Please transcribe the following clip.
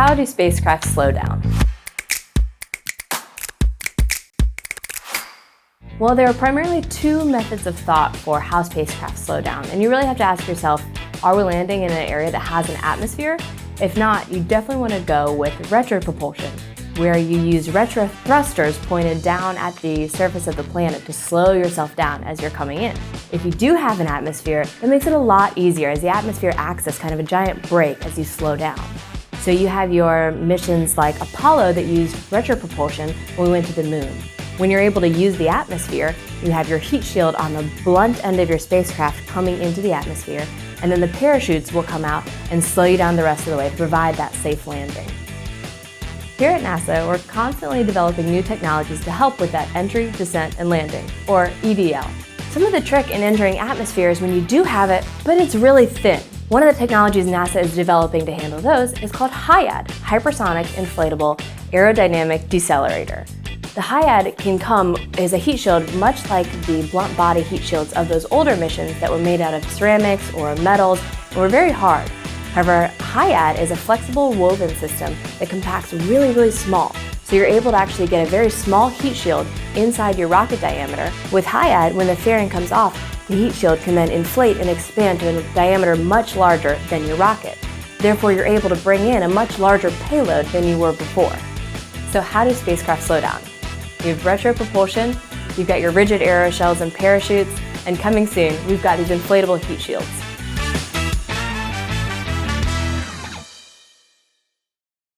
how do spacecraft slow down? Well, there are primarily two methods of thought for how spacecraft slow down, and you really have to ask yourself, are we landing in an area that has an atmosphere? If not, you definitely want to go with retropropulsion, where you use retro thrusters pointed down at the surface of the planet to slow yourself down as you're coming in. If you do have an atmosphere, it makes it a lot easier, as the atmosphere acts as kind of a giant brake as you slow down. So you have your missions like Apollo that used retropropulsion when we went to the moon. When you're able to use the atmosphere, you have your heat shield on the blunt end of your spacecraft coming into the atmosphere, and then the parachutes will come out and slow you down the rest of the way to provide that safe landing. Here at NASA, we're constantly developing new technologies to help with that entry, descent, and landing, or EDL. Some of the trick in entering atmosphere is when you do have it, but it's really thin. One of the technologies NASA is developing to handle those is called HIAD, Hypersonic Inflatable Aerodynamic Decelerator. The HIAD can come as a heat shield much like the blunt body heat shields of those older missions that were made out of ceramics or metals and were very hard. However, HIAD is a flexible woven system that compacts really small, so you're able to actually get a very small heat shield inside your rocket diameter. With HIAD, when the fairing comes off, the heat shield can then inflate and expand to a diameter much larger than your rocket. Therefore, you're able to bring in a much larger payload than you were before. So how do spacecraft slow down? You have retropropulsion, you've got your rigid aeroshells and parachutes, and coming soon, we've got these inflatable heat shields.